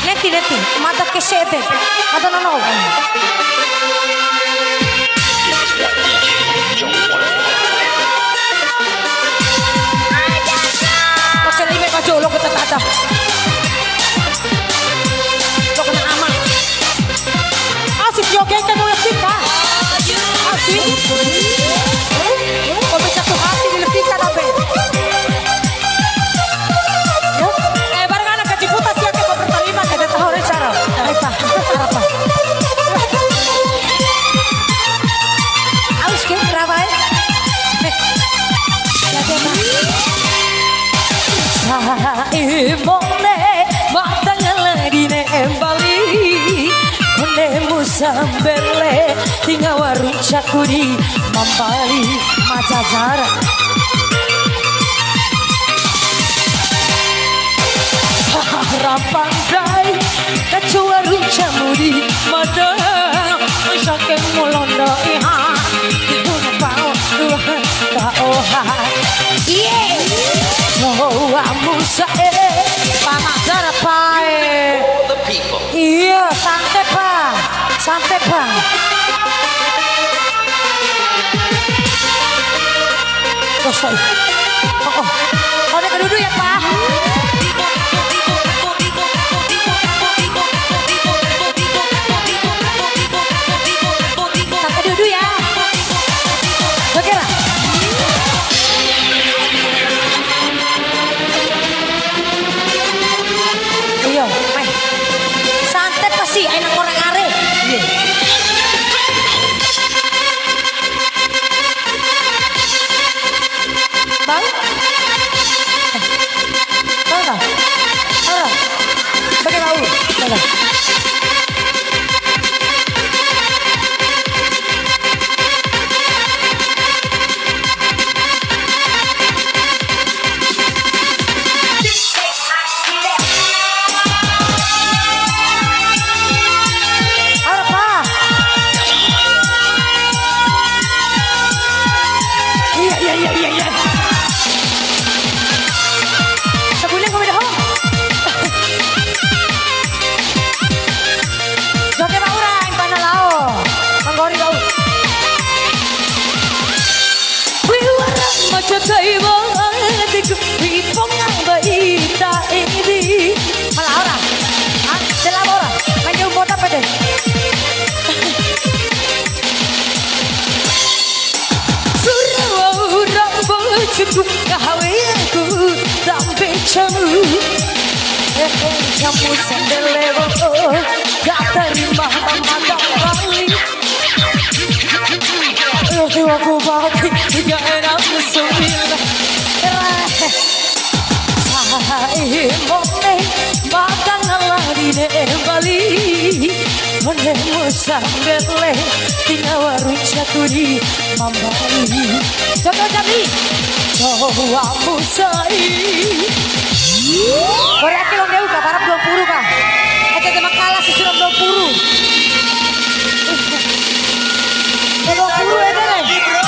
Neti, mata che siete, mata no. Macam lima baju lo kita tak ada. Lo kena aman. Asik joget kan oleh kita. Asik. Kau bisa tuh hati di kita apa? Imone matangalarine embali konde musambele tinga warung cakuri mambali macazara rapandai kacu warung camuri madang sake mulondo iha duna pao ka oha Jawa Musa Pamatara pae. Iya, santai pak. Kosoi. Oh, nek duduk ya pak. Sampai duduk ya. Oke lah. Santet pasti enak orang are. Bang? Pakai bau. Macakai banget ripong yang baita ini malah orang jelas orang main jauh buat apa deh surau bajuku kahawianku sampai camu camu sendelewo gak terima mata kali aku baki gak enak sembilan Imone matangalarine embali konde musambele tina warung cakuri mambali Jogo Jambi Jawa Musai berarti long dewu kah parap 20 kah tema kalah si suram 20 20 deh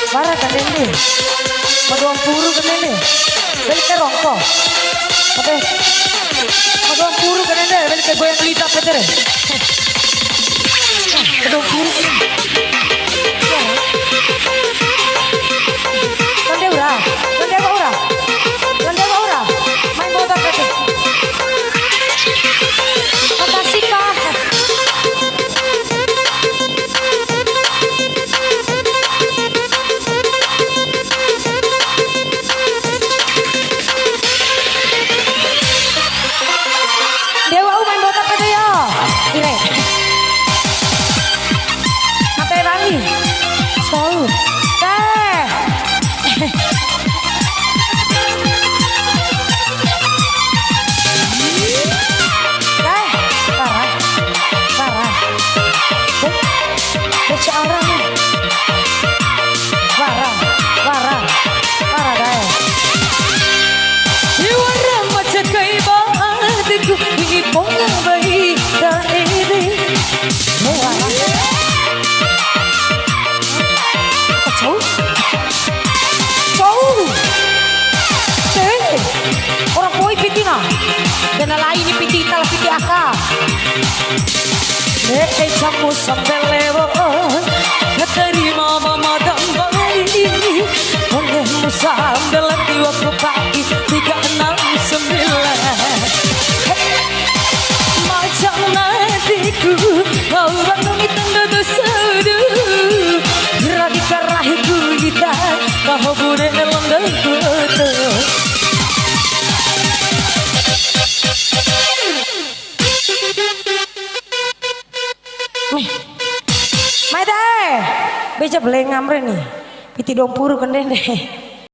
Para kan ini, maduang puru kan ini, balik ke rongko, oke, maduang puru kan ini, balik ke goyang lita petere, maduang puru kan ini, kan dia ura, main bola petere, makasih pak. Dewa main bola petere ya, ini. Tahu. Teh. Teh. Parah. Parah. Baca orang nih. Parah. Parah. Parah deh. Iwara macam kaiba adikku ini ponga bayi tak ini. Jauh. Jauh. Teh. Orang koi piti na. Dan lain ni piti tal piti aka. Nek jamu sampai lewat terima mama dan bayi. Olehmu sambil di waktu pagi 369. Macam nadiku kau bangun tanda dosa du. Radika rahiku kita kau bude lembut. Mai deh. Beja beleng ngamre nih. Piti 20 kan deh.